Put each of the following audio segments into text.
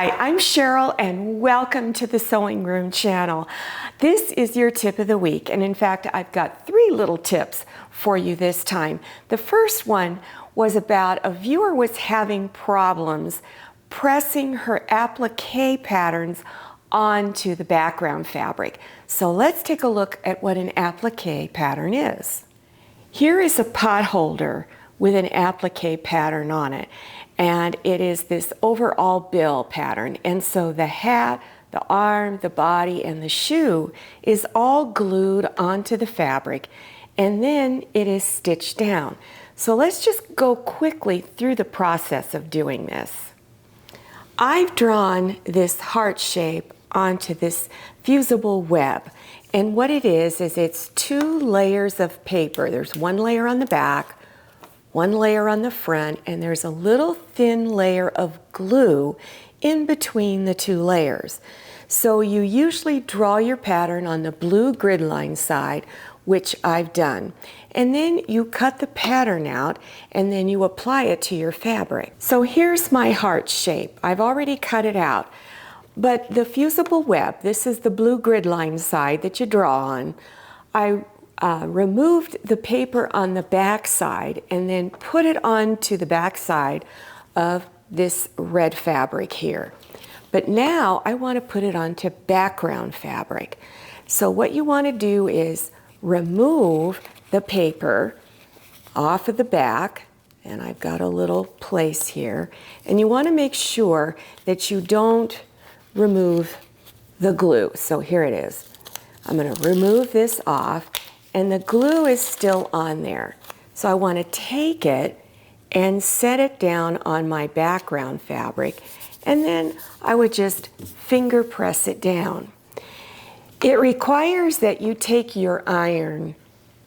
Hi, I'm Cheryl and welcome to the Sewing Room channel. This is your tip of the week, and in fact I've got 3 little tips for you this time. The first one was about a viewer was having problems pressing her applique patterns onto the background fabric. So let's take a look at what an applique pattern is. Here is a pot holder with an applique pattern on it, and it is this overall bill pattern, and so the hat, the arm, the body, and the shoe is all glued onto the fabric, and then it is stitched down. So let's just go quickly through the process of doing this. I've drawn this heart shape onto this fusible web, and what it is it's 2 layers of paper. There's 1 layer on the back, 1 layer on the front, and there's a little thin layer of glue in between the 2 layers. So you usually draw your pattern on the blue grid line side, which I've done. And then you cut the pattern out and then you apply it to your fabric. So here's my heart shape. I've already cut it out. But the fusible web, this is the blue grid line side that you draw on. I removed the paper on the back side and then put it onto the back side of this red fabric here. But now I want to put it onto background fabric. So what you want to do is remove the paper off of the back, and I've got a little place here, and you want to make sure that you don't remove the glue. So here it is. I'm going to remove this off, and the glue is still on there. So I want to take it and set it down on my background fabric, and then I would just finger press it down. It requires that you take your iron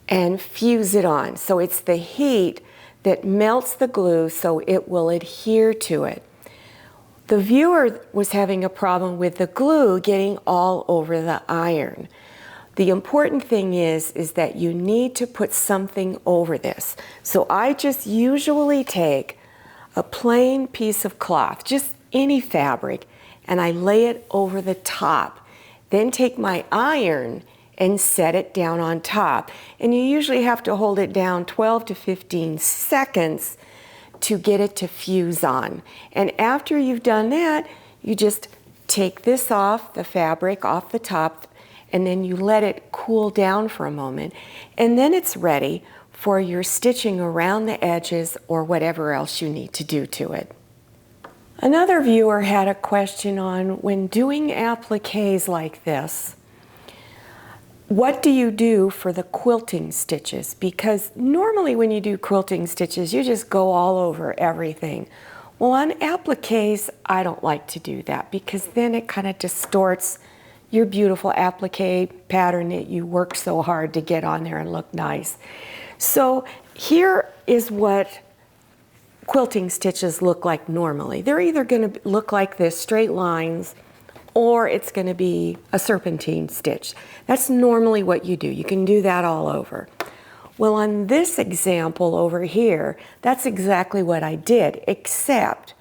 and fuse it on. So it's the heat that melts the glue so it will adhere to it. The viewer was having a problem with the glue getting all over the iron. The important thing is that you need to put something over this. So I just usually take a plain piece of cloth, just any fabric, and I lay it over the top. Then take my iron and set it down on top. And you usually have to hold it down 12 to 15 seconds to get it to fuse on. And after you've done that, you just take this off, the fabric off the top, and then you let it cool down for a moment, and then it's ready for your stitching around the edges or whatever else you need to do to it. Another viewer had a question on when doing appliques like this, what do you do for the quilting stitches? Because normally when you do quilting stitches, you just go all over everything. Well, on appliques, I don't like to do that because then it kind of distorts your beautiful applique pattern that you work so hard to get on there and look nice. So here is what quilting stitches look like normally. They're either going to look like this, straight lines, or it's going to be a serpentine stitch. That's normally what you do. You can do that all over. Well, on this example over here, that's exactly what I did, except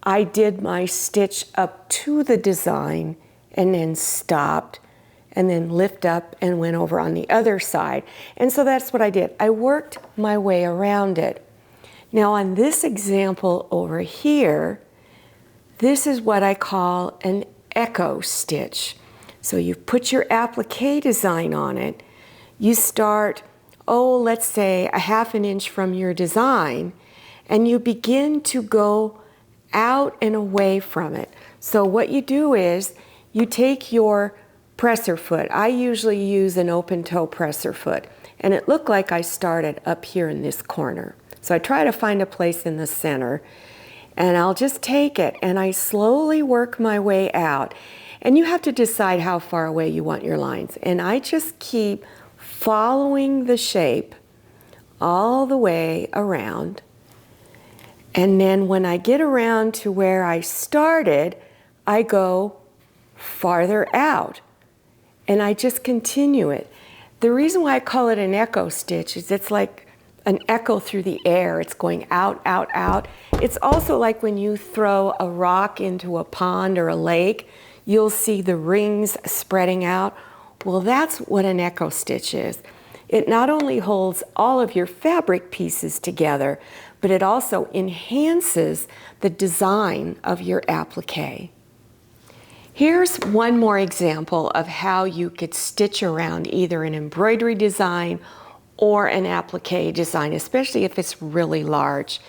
I did my stitch up to the design and then stopped and then lift up and went over on the other side. And so that's what I did. I worked my way around it. Now on this example over here, this is what I call an echo stitch. So you put your applique design on it. You start, let's say a ½ inch from your design, and you begin to go out and away from it. So what you do is you take your presser foot. I usually use an open toe presser foot, and it looked like I started up here in this corner. So I try to find a place in the center, and I'll just take it and I slowly work my way out. And you have to decide how far away you want your lines. And I just keep following the shape all the way around. And then when I get around to where I started, I go farther out and I just continue it. The reason why I call it an echo stitch is it's like an echo through the air. It's going out, out, out. It's also like when you throw a rock into a pond or a lake, you'll see the rings spreading out. Well, that's what an echo stitch is. It not only holds all of your fabric pieces together, but it also enhances the design of your applique. Here's one more example of how you could stitch around either an embroidery design or an applique design, especially if it's really large.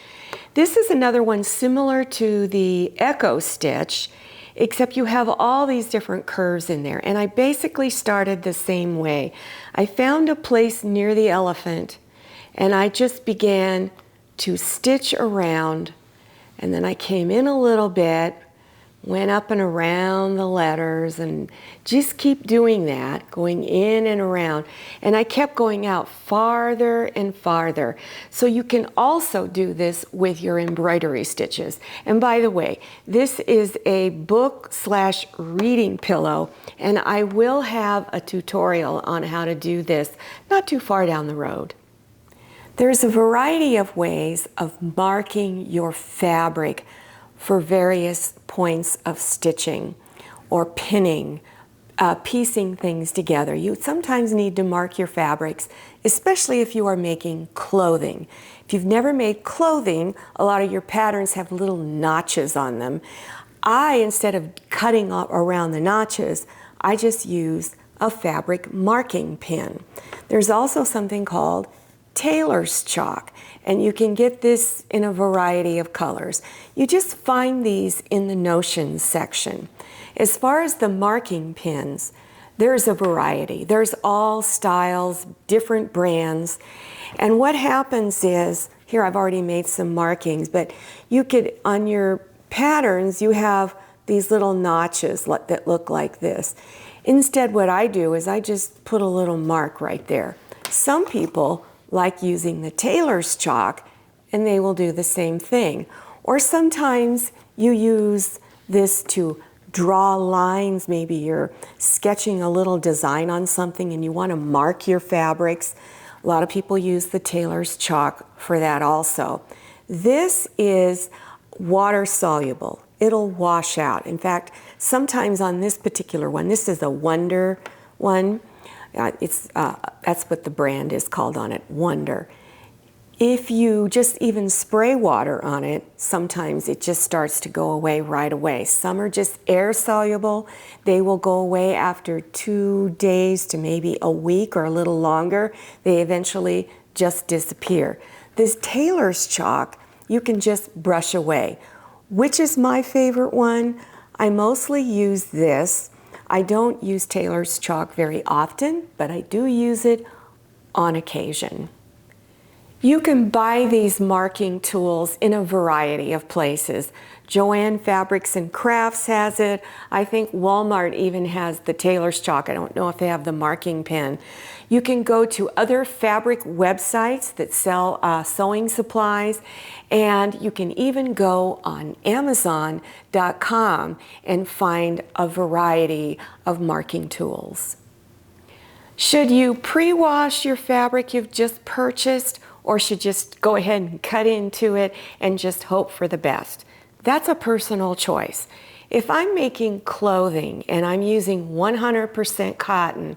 This is another one similar to the echo stitch, except you have all these different curves in there. And I basically started the same way. I found a place near the elephant and I just began to stitch around, and then I came in a little bit, went up and around the letters, and just keep doing that, going in and around. And I kept going out farther and farther. So you can also do this with your embroidery stitches. And by the way, this is a book/reading pillow, and I will have a tutorial on how to do this not too far down the road. There's a variety of ways of marking your fabric for various points of stitching or pinning, piecing things together. You sometimes need to mark your fabrics, especially if you are making clothing. If you've never made clothing, a lot of your patterns have little notches on them. Instead of cutting around the notches, I just use a fabric marking pin. There's also something called tailor's chalk, and you can get this in a variety of colors. You just find these in the notions section. As far as the marking pins, there's a variety. There's all styles, different brands, and what happens is, here I've already made some markings, but you could, on your patterns, you have these little notches that look like this. Instead, what I do is I just put a little mark right there. Some people like using the tailor's chalk, and they will do the same thing. Or sometimes you use this to draw lines. Maybe you're sketching a little design on something and you want to mark your fabrics. A lot of people use the tailor's chalk for that also. This is water soluble. It'll wash out. In fact, sometimes on this particular one, this is a Wonder one. That's what the brand is called on it, Wonder. If you just even spray water on it, sometimes it just starts to go away right away. Some are just air soluble. They will go away after 2 days to maybe a week or a little longer. They eventually just disappear. This tailor's chalk, you can just brush away. Which is my favorite one? I mostly use this. I don't use tailor's chalk very often, but I do use it on occasion. You can buy these marking tools in a variety of places. Joann Fabrics and Crafts has it. I think Walmart even has the tailor's chalk. I don't know if they have the marking pen. You can go to other fabric websites that sell sewing supplies, and you can even go on Amazon.com and find a variety of marking tools. Should you pre-wash your fabric you've just purchased, or should just go ahead and cut into it and just hope for the best? That's a personal choice. If I'm making clothing and I'm using 100% cotton,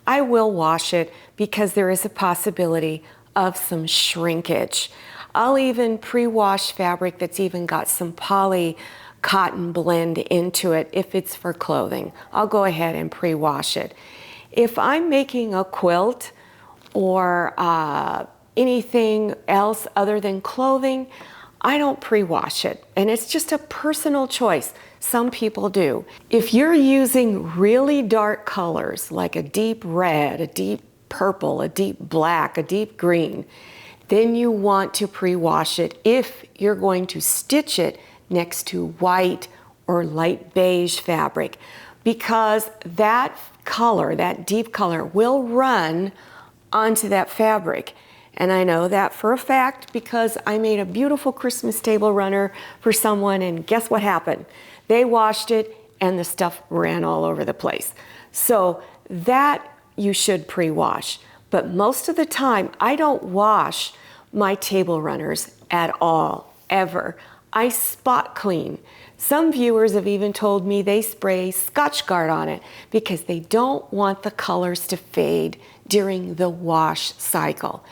I will wash it because there is a possibility of some shrinkage. I'll even pre-wash fabric that's even got some poly cotton blend into it if it's for clothing. I'll go ahead and pre-wash it. If I'm making a quilt or anything else other than clothing, I don't pre-wash it, and it's just a personal choice. Some people do. If you're using really dark colors like a deep red, a deep purple, a deep black, a deep green, then you want to pre-wash it if you're going to stitch it next to white or light beige fabric, because that color, that deep color, will run onto that fabric. And I know that for a fact because I made a beautiful Christmas table runner for someone, and guess what happened? They washed it and the stuff ran all over the place. So that you should pre-wash. But most of the time, I don't wash my table runners at all, ever. I spot clean. Some viewers have even told me they spray Scotchgard on it because they don't want the colors to fade during the wash cycle.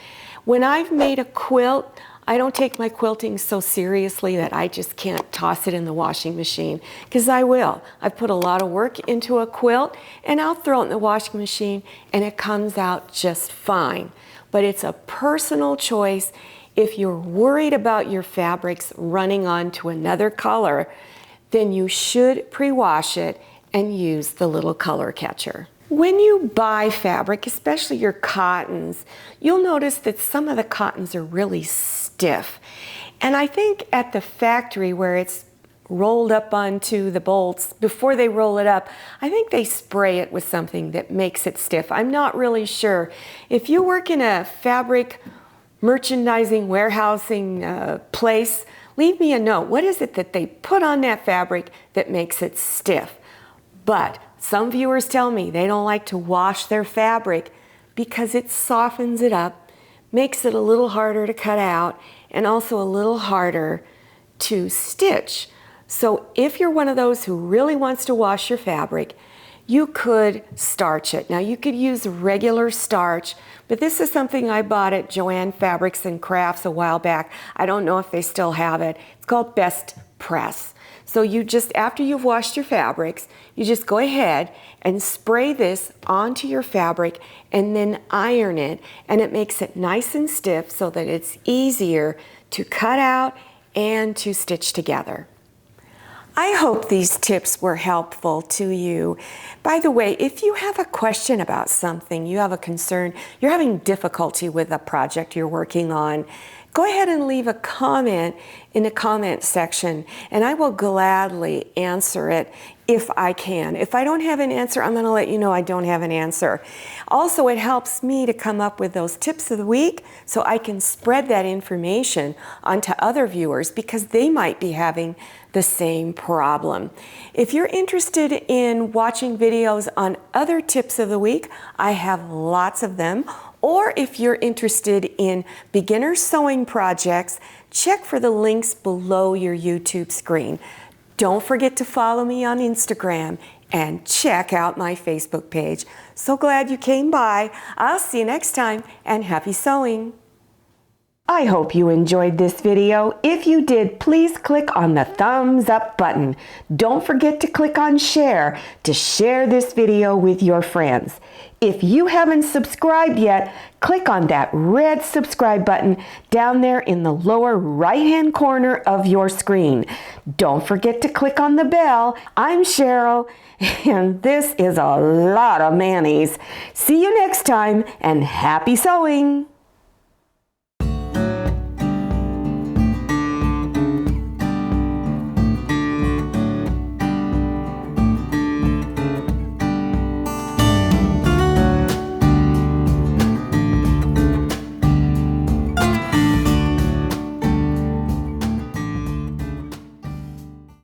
When I've made a quilt, I don't take my quilting so seriously that I just can't toss it in the washing machine, because I will. I've put a lot of work into a quilt and I'll throw it in the washing machine and it comes out just fine. But it's a personal choice. If you're worried about your fabrics running on to another color, then you should pre-wash it and use the little color catcher. When you buy fabric, especially your cottons, you'll notice that some of the cottons are really stiff. And I think at the factory where it's rolled up onto the bolts, before they roll it up, I think they spray it with something that makes it stiff. I'm not really sure. If you work in a fabric merchandising, warehousing place, leave me a note. What is it that they put on that fabric that makes it stiff? But some viewers tell me they don't like to wash their fabric because it softens it up, makes it a little harder to cut out, and also a little harder to stitch. So if you're one of those who really wants to wash your fabric, you could starch it. Now you could use regular starch, but this is something I bought at Joann Fabrics and Crafts a while back. I don't know if they still have it. It's called Best Press. So you just, after you've washed your fabrics, you just go ahead and spray this onto your fabric and then iron it, and it makes it nice and stiff so that it's easier to cut out and to stitch together. I hope these tips were helpful to you. By the way, if you have a question about something, you have a concern, you're having difficulty with a project you're working on, go ahead and leave a comment in the comment section, and I will gladly answer it if I can. If I don't have an answer, I'm going to let you know I don't have an answer. Also, it helps me to come up with those tips of the week so I can spread that information onto other viewers because they might be having the same problem. If you're interested in watching videos on other tips of the week, I have lots of them. Or if you're interested in beginner sewing projects, check for the links below your YouTube screen. Don't forget to follow me on Instagram and check out my Facebook page. So glad you came by. I'll see you next time, and happy sewing. I hope you enjoyed this video. If you did, please click on the thumbs up button. Don't forget to click on share to share this video with your friends. If you haven't subscribed yet, click on that red subscribe button down there in the lower right-hand corner of your screen. Don't forget to click on the bell. I'm Cheryl, and this is a lot of mayonnaise. See you next time, and happy sewing!